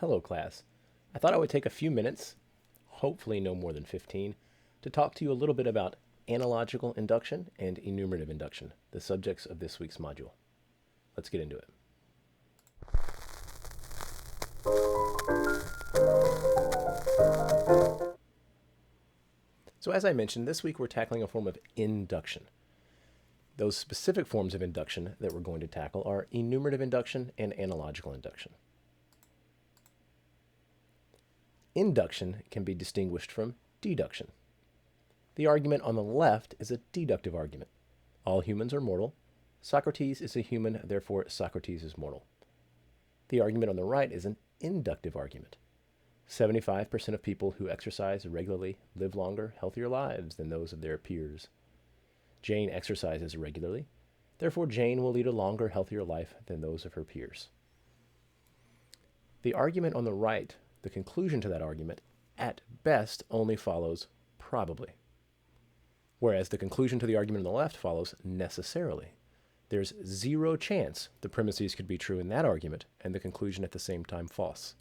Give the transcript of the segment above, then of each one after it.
Hello, class. I thought I would take a few minutes, hopefully no more than 15, to talk to you a little bit about analogical induction and enumerative induction, the subjects of this week's module. Let's get into it. So as I mentioned, this week we're tackling a form of induction. Those specific forms of induction that we're going to tackle are enumerative induction and analogical induction. Induction can be distinguished from deduction. The argument on the left is a deductive argument. All humans are mortal. Socrates is a human, therefore Socrates is mortal. The argument on the right is an inductive argument. 75% of people who exercise regularly live longer, healthier lives than those of their peers. Jane exercises regularly. Therefore, Jane will lead a longer, healthier life than those of her peers. The argument on the right, the conclusion to that argument, at best only follows probably, whereas the conclusion to the argument on the left follows necessarily. There's zero chance the premises could be true in that argument and the conclusion at the same time false.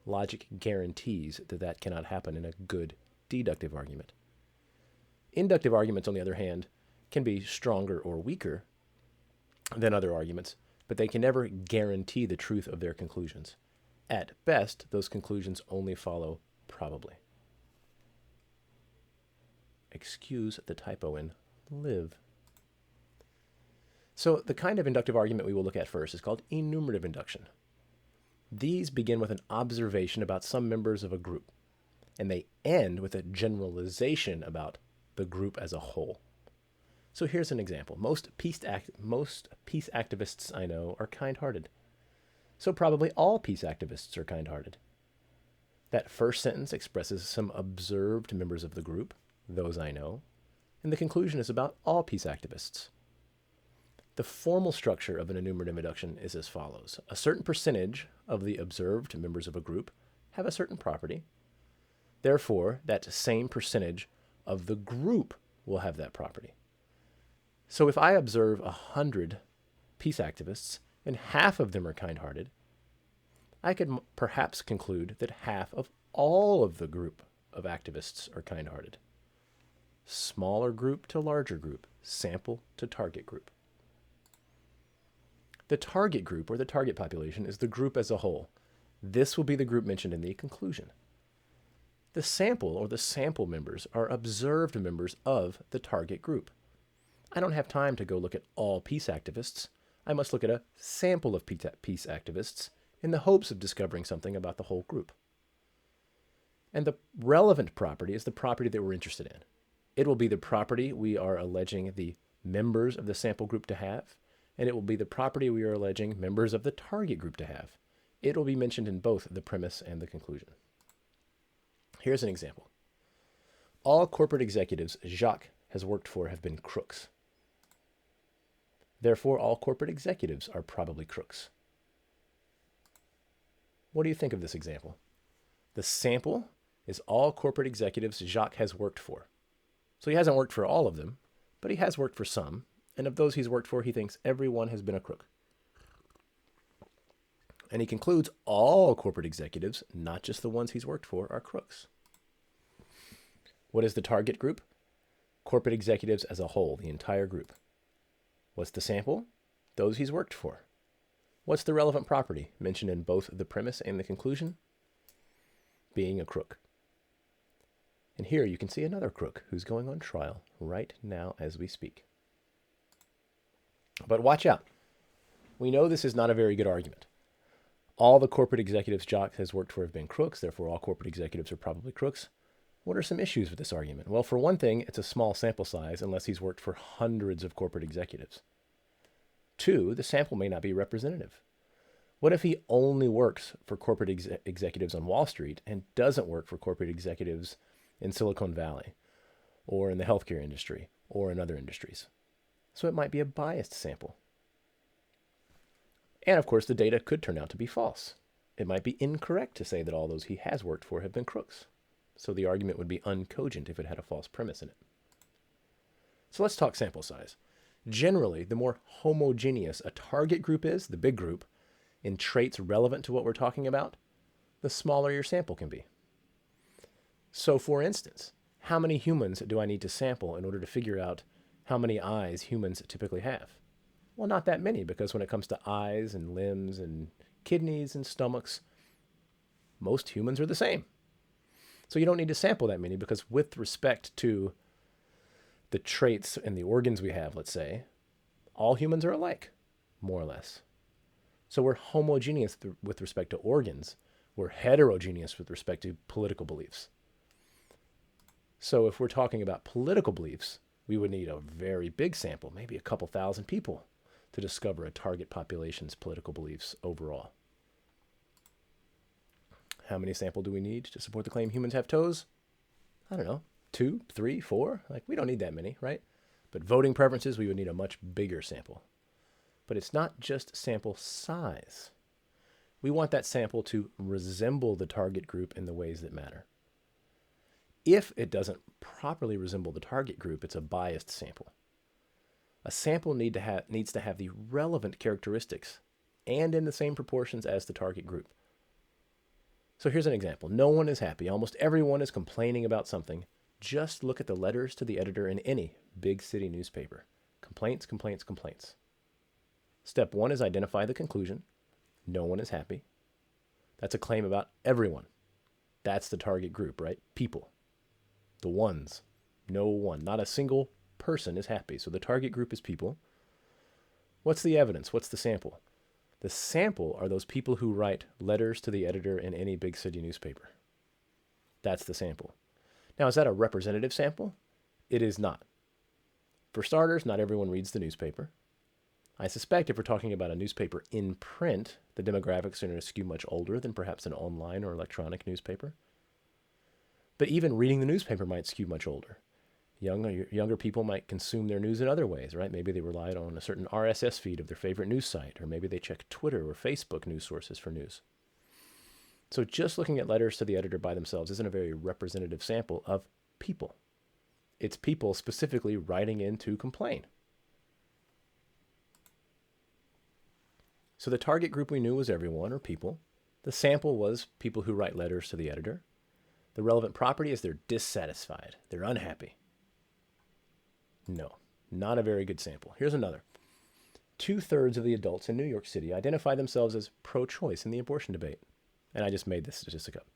Logic guarantees that that cannot happen in a good deductive argument. Inductive arguments, on the other hand, can be stronger or weaker than other arguments, but they can never guarantee the truth of their conclusions. At best, those conclusions only follow probably. Excuse the typo in live. So the kind of inductive argument we will look at first is called enumerative induction. These begin with an observation about some members of a group, and they end with a generalization about the group as a whole. So here's an example. Most peace activists I know are kind-hearted. So probably all peace activists are kind-hearted. That first sentence expresses some observed members of the group, those I know, and the conclusion is about all peace activists. The formal structure of an enumerative induction is as follows. A certain percentage of the observed members of a group have a certain property. Therefore, that same percentage of the group will have that property. So if I observe 100 peace activists and half of them are kind-hearted, I could perhaps conclude that half of all of the group of activists are kind-hearted. Smaller group to larger group, sample to target group. The target group, or the target population, is the group as a whole. This will be the group mentioned in the conclusion. The sample, or the sample members, are observed members of the target group. I don't have time to go look at all peace activists. I must look at a sample of peace activists in the hopes of discovering something about the whole group. And the relevant property is the property that we're interested in. It will be the property we are alleging the members of the sample group to have, and it will be the property we are alleging members of the target group to have. It will be mentioned in both the premise and the conclusion. Here's an example. All corporate executives Jacques has worked for have been crooks. Therefore, all corporate executives are probably crooks. What do you think of this example? The sample is all corporate executives Jacques has worked for. So he hasn't worked for all of them, but he has worked for some. And of those he's worked for, he thinks everyone has been a crook. And he concludes all corporate executives, not just the ones he's worked for, are crooks. What is the target group? Corporate executives as a whole, the entire group. What's the sample? Those he's worked for. What's the relevant property mentioned in both the premise and the conclusion? Being a crook. And here you can see another crook who's going on trial right now as we speak. But watch out. We know this is not a very good argument. All the corporate executives Jacques has worked for have been crooks, therefore all corporate executives are probably crooks. What are some issues with this argument? Well, for one thing, it's a small sample size unless he's worked for hundreds of corporate executives. Two, the sample may not be representative. What if he only works for corporate executives on Wall Street and doesn't work for corporate executives in Silicon Valley or in the healthcare industry or in other industries? So it might be a biased sample. And of course, the data could turn out to be false. It might be incorrect to say that all those he has worked for have been crooks. So the argument would be uncogent if it had a false premise in it. So let's talk sample size. Generally, the more homogeneous a target group is, the big group, in traits relevant to what we're talking about, the smaller your sample can be. So for instance, how many humans do I need to sample in order to figure out how many eyes humans typically have? Well, not that many, because when it comes to eyes and limbs and kidneys and stomachs, most humans are the same. So you don't need to sample that many, because with respect to the traits and the organs we have, let's say, all humans are alike, more or less. So we're homogeneous with respect to organs. We're heterogeneous with respect to political beliefs. So if we're talking about political beliefs, we would need a very big sample, maybe a couple thousand people, to discover a target population's political beliefs overall. How many sample do we need to support the claim humans have toes? I don't know, 2, 3, 4? Like, we don't need that many, right? But voting preferences, we would need a much bigger sample. But it's not just sample size. We want that sample to resemble the target group in the ways that matter. If it doesn't properly resemble the target group, it's a biased sample. A sample needs to have the relevant characteristics and in the same proportions as the target group. So here's an example. No one is happy. Almost everyone is complaining about something. Just look at the letters to the editor in any big city newspaper. Complaints, complaints, complaints. Step 1 is identify the conclusion. No one is happy. That's a claim about everyone. That's the target group, right? People. The ones. No one. Not a single person is happy. So the target group is people. What's the evidence? What's the sample? The sample are those people who write letters to the editor in any big city newspaper. That's the sample. Now, is that a representative sample? It is not. For starters, not everyone reads the newspaper. I suspect if we're talking about a newspaper in print, the demographics are going to skew much older than perhaps an online or electronic newspaper. But even reading the newspaper might skew much older. Younger people might consume their news in other ways, right? Maybe they relied on a certain RSS feed of their favorite news site, or maybe they check Twitter or Facebook news sources for news. So just looking at letters to the editor by themselves isn't a very representative sample of people. It's people specifically writing in to complain. So the target group we knew was everyone, or people. The sample was people who write letters to the editor. The relevant property is they're dissatisfied. They're unhappy. No, not a very good sample. Here's another. 2/3 of the adults in New York City identify themselves as pro-choice in the abortion debate. And I just made this statistic up.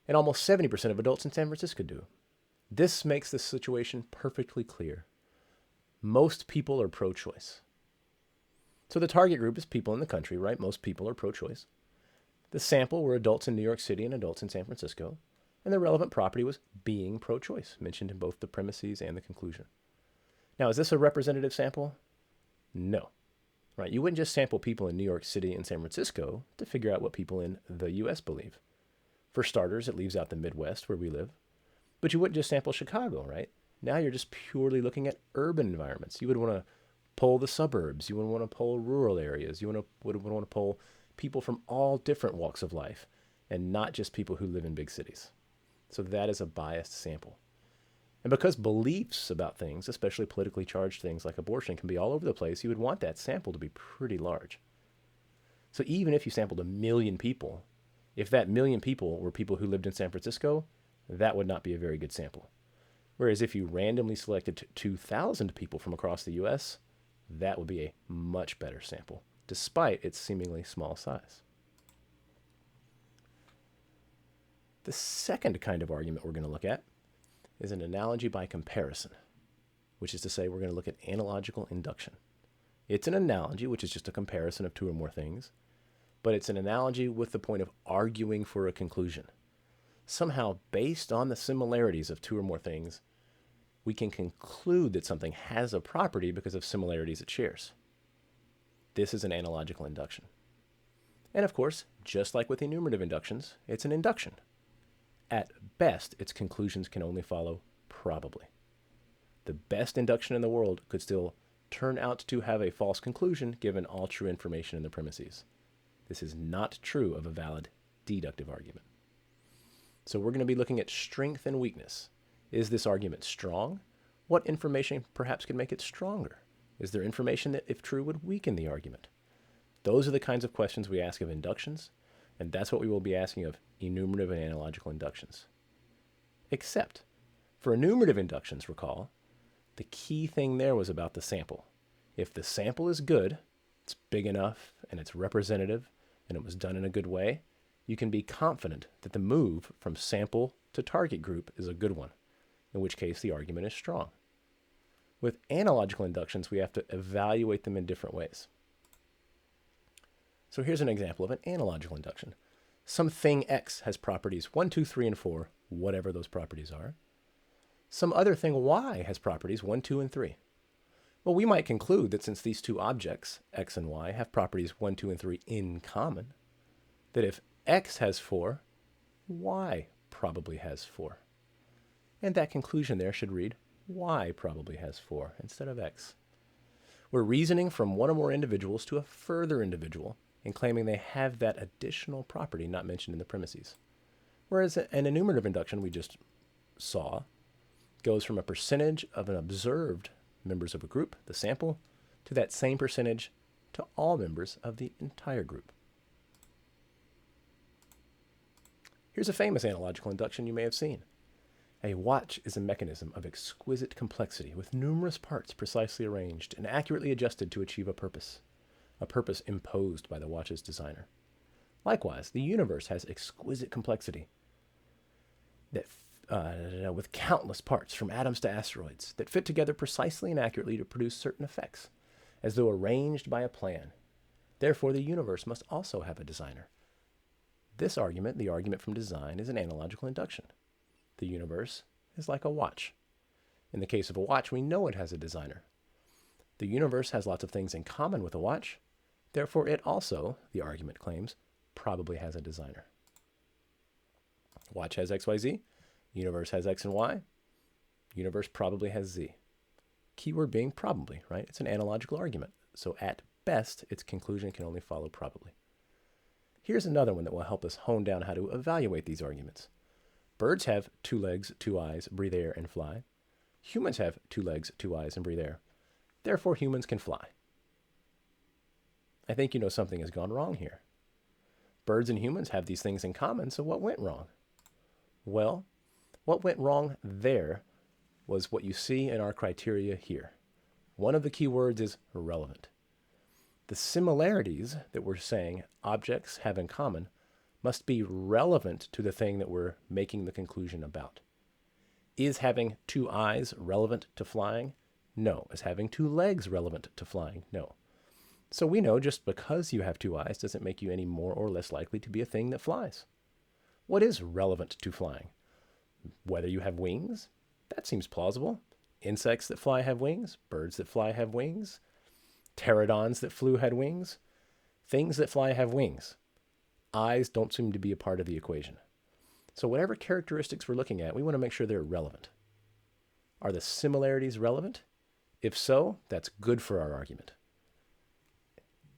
And almost 70% of adults in San Francisco do. This makes the situation perfectly clear. Most people are pro-choice. So the target group is people in the country, right? Most people are pro-choice. The sample were adults in New York City and adults in San Francisco. And the relevant property was being pro-choice, mentioned in both the premises and the conclusion. Now, is this a representative sample? No. Right? You wouldn't just sample people in New York City and San Francisco to figure out what people in the U.S. believe. For starters, it leaves out the Midwest where we live. But you wouldn't just sample Chicago, right? Now you're just purely looking at urban environments. You would want to poll the suburbs. You would want to poll rural areas. You would want to poll people from all different walks of life and not just people who live in big cities. So that is a biased sample. And because beliefs about things, especially politically charged things like abortion, can be all over the place, you would want that sample to be pretty large. So even if you sampled 1 million people, if that 1 million people were people who lived in San Francisco, that would not be a very good sample. Whereas if you randomly selected 2,000 people from across the U.S., that would be a much better sample, despite its seemingly small size. The second kind of argument we're going to look at is an analogy by comparison, which is to say we're going to look at analogical induction. It's an analogy, which is just a comparison of two or more things, but it's an analogy with the point of arguing for a conclusion. Somehow, based on the similarities of two or more things, we can conclude that something has a property because of similarities it shares. This is an analogical induction. And of course, just like with enumerative inductions, it's an induction. At best, its conclusions can only follow probably. The best induction in the world could still turn out to have a false conclusion given all true information in the premises. This is not true of a valid deductive argument. So we're going to be looking at strength and weakness. Is this argument strong? What information perhaps could make it stronger? Is there information that, if true, would weaken the argument? Those are the kinds of questions we ask of inductions, And that's what we will be asking of enumerative and analogical inductions. Except for enumerative inductions, recall, the key thing there was about the sample. If the sample is good, it's big enough, and it's representative, and it was done in a good way, you can be confident that the move from sample to target group is a good one, in which case the argument is strong. With analogical inductions, we have to evaluate them in different ways. So here's an example of an analogical induction. Some thing X has properties 1, 2, 3, and 4, whatever those properties are. Some other thing Y has properties 1, 2, and 3. Well, we might conclude that since these two objects, X and Y, have properties 1, 2, and 3 in common, that if X has 4, Y probably has 4. And that conclusion there should read Y probably has 4 instead of X. We're reasoning from one or more individuals to a further individual and claiming they have that additional property not mentioned in the premises. Whereas an enumerative induction we just saw goes from a percentage of an observed members of a group, the sample, to that same percentage to all members of the entire group. Here's a famous analogical induction you may have seen. A watch is a mechanism of exquisite complexity with numerous parts precisely arranged and accurately adjusted to achieve a purpose imposed by the watch's designer. Likewise, the universe has exquisite complexity that with countless parts from atoms to asteroids that fit together precisely and accurately to produce certain effects, as though arranged by a plan. Therefore, the universe must also have a designer. This argument, the argument from design, is an analogical induction. The universe is like a watch. In the case of a watch, we know it has a designer. The universe has lots of things in common with a watch. Therefore, it also, the argument claims, probably has a designer. Watch has XYZ. Universe has X and Y. Universe probably has Z. Keyword being probably, right? It's an analogical argument. So at best, its conclusion can only follow probably. Here's another one that will help us hone down how to evaluate these arguments. Birds have 2 legs, 2 eyes, breathe air, and fly. Humans have 2 legs, 2 eyes, and breathe air. Therefore, humans can fly. I think you know something has gone wrong here. Birds and humans have these things in common, so what went wrong? Well, what went wrong there was what you see in our criteria here. One of the key words is relevant. The similarities that we're saying objects have in common must be relevant to the thing that we're making the conclusion about. Is having 2 eyes relevant to flying? No. Is having 2 legs relevant to flying? No. So we know just because you have 2 eyes doesn't make you any more or less likely to be a thing that flies. What is relevant to flying? Whether you have wings? That seems plausible. Insects that fly have wings. Birds that fly have wings. Pterodons that flew had wings. Things that fly have wings. Eyes don't seem to be a part of the equation. So whatever characteristics we're looking at, we want to make sure they're relevant. Are the similarities relevant? If so, that's good for our argument.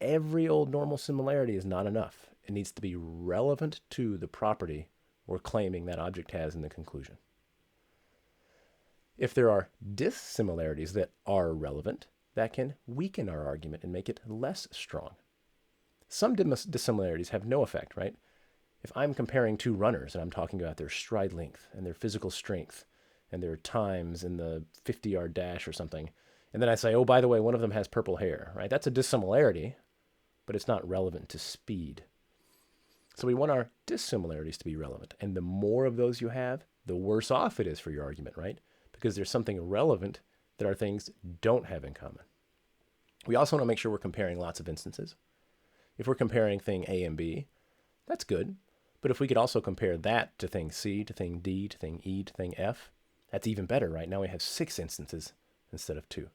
Every old normal similarity is not enough. It needs to be relevant to the property we're claiming that object has in the conclusion. If there are dissimilarities that are relevant, that can weaken our argument and make it less strong. Some dissimilarities have no effect, right? If I'm comparing 2 runners and I'm talking about their stride length and their physical strength and their times in the 50-yard dash or something, and then I say, oh, by the way, one of them has purple hair, right? That's a dissimilarity, but it's not relevant to speed. So we want our dissimilarities to be relevant. And the more of those you have, the worse off it is for your argument, right? Because there's something relevant that our things don't have in common. We also want to make sure we're comparing lots of instances. If we're comparing thing A and B, that's good. But if we could also compare that to thing C, to thing D, to thing E, to thing F, that's even better, right? Now we have 6 instances instead of 2.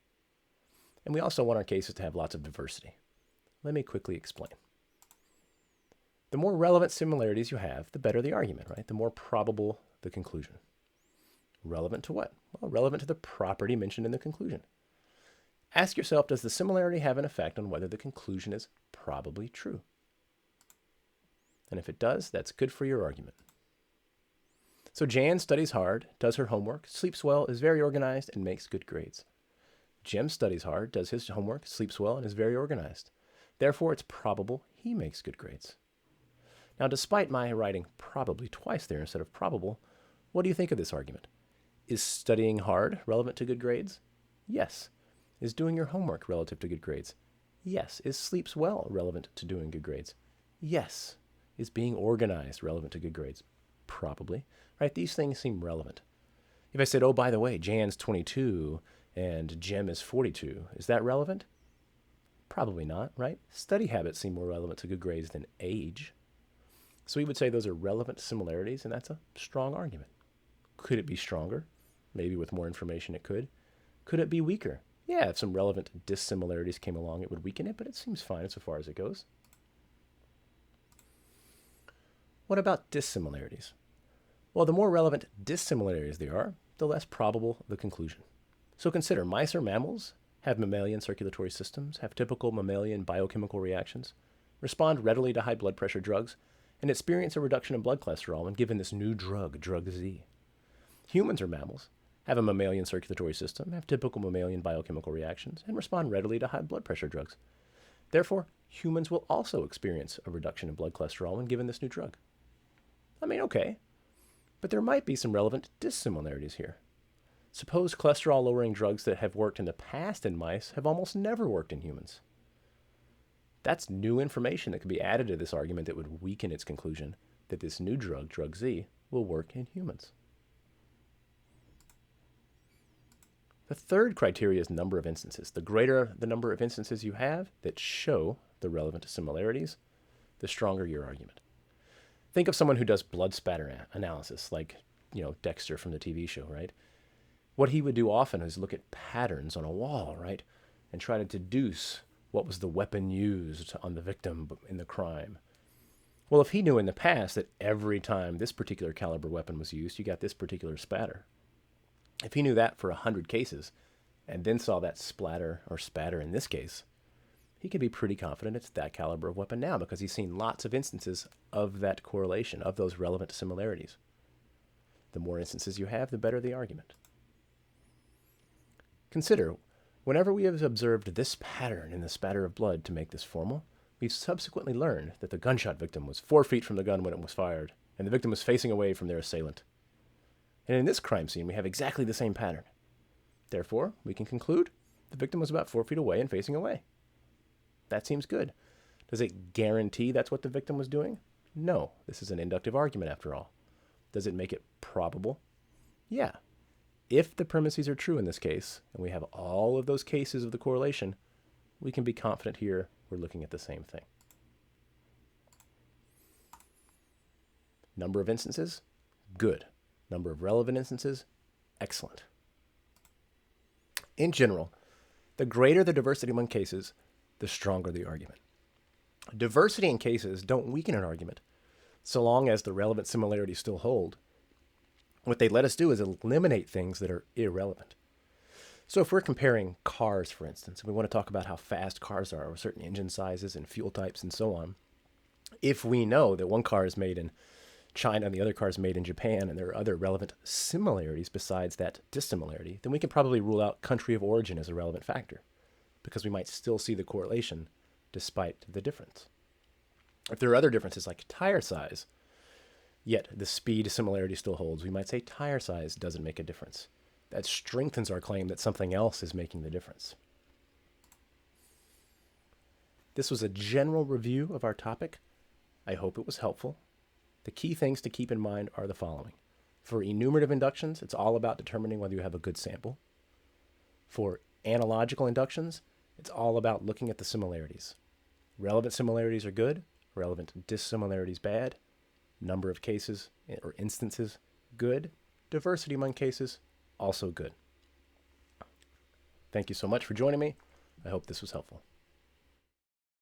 And we also want our cases to have lots of diversity. Let me quickly explain. The more relevant similarities you have, the better the argument, right? The more probable the conclusion. Relevant to what? Well, relevant to the property mentioned in the conclusion. Ask yourself, does the similarity have an effect on whether the conclusion is probably true? And if it does, that's good for your argument. So Jan studies hard, does her homework, sleeps well, is very organized, and makes good grades. Jim studies hard, does his homework, sleeps well, and is very organized. Therefore, it's probable he makes good grades. Now, despite my writing probably twice there instead of probable, what do you think of this argument? Is studying hard relevant to good grades? Yes. Is doing your homework relative to good grades? Yes. Is sleeps well relevant to doing good grades? Yes. Is being organized relevant to good grades? Probably. Right? These things seem relevant. If I said, oh, by the way, Jan's 22 and Jem is 42, is that relevant? Probably not, right? Study habits seem more relevant to good grades than age. So we would say those are relevant similarities, and that's a strong argument. Could it be stronger? Maybe with more information it could. Could it be weaker? Yeah, if some relevant dissimilarities came along, it would weaken it, but it seems fine so far as it goes. What about dissimilarities? Well, the more relevant dissimilarities there are, the less probable the conclusion. So consider mice or mammals have mammalian circulatory systems, have typical mammalian biochemical reactions, respond readily to high blood pressure drugs, and experience a reduction in blood cholesterol when given this new drug, drug Z. Humans or mammals have a mammalian circulatory system, have typical mammalian biochemical reactions, and respond readily to high blood pressure drugs. Therefore, humans will also experience a reduction in blood cholesterol when given this new drug. I mean, okay, but there might be some relevant dissimilarities here. Suppose cholesterol-lowering drugs that have worked in the past in mice have almost never worked in humans. That's new information that could be added to this argument that would weaken its conclusion that this new drug, drug Z, will work in humans. The third criteria is number of instances. The greater the number of instances you have that show the relevant similarities, the stronger your argument. Think of someone who does blood spatter analysis, like, Dexter from the TV show, right? What he would do often is look at patterns on a wall, right? And try to deduce what was the weapon used on the victim in the crime. Well, if he knew in the past that every time this particular caliber weapon was used, you got this particular spatter. If he knew that for 100 cases, and then saw that splatter or spatter in this case, he could be pretty confident it's that caliber of weapon now because he's seen lots of instances of that correlation, of those relevant similarities. The more instances you have, the better the argument. Consider, whenever we have observed this pattern in the spatter of blood to make this formal, we've subsequently learned that the gunshot victim was 4 feet from the gun when it was fired, and the victim was facing away from their assailant. And in this crime scene, we have exactly the same pattern. Therefore, we can conclude the victim was about 4 feet away and facing away. That seems good. Does it guarantee that's what the victim was doing? No. This is an inductive argument after all. Does it make it probable? Yeah. If the premises are true in this case, and we have all of those cases of the correlation, we can be confident here we're looking at the same thing. Number of instances? Good. Number of relevant instances? Excellent. In general, the greater the diversity among cases, the stronger the argument. Diversity in cases don't weaken an argument, so long as the relevant similarities still hold. What they let us do is eliminate things that are irrelevant. So if we're comparing cars, for instance, and we want to talk about how fast cars are, or certain engine sizes and fuel types and so on, if we know that one car is made in China and the other car is made in Japan, and there are other relevant similarities besides that dissimilarity, then we can probably rule out country of origin as a relevant factor, because we might still see the correlation despite the difference. If there are other differences like tire size, yet the speed similarity still holds, we might say tire size doesn't make a difference. That strengthens our claim that something else is making the difference. This was a general review of our topic. I hope it was helpful. The key things to keep in mind are the following. For enumerative inductions, it's all about determining whether you have a good sample. For analogical inductions, it's all about looking at the similarities. Relevant similarities are good, relevant dissimilarities bad. Number of cases or instances, good. Diversity among cases, also good. Thank you so much for joining me. I hope this was helpful.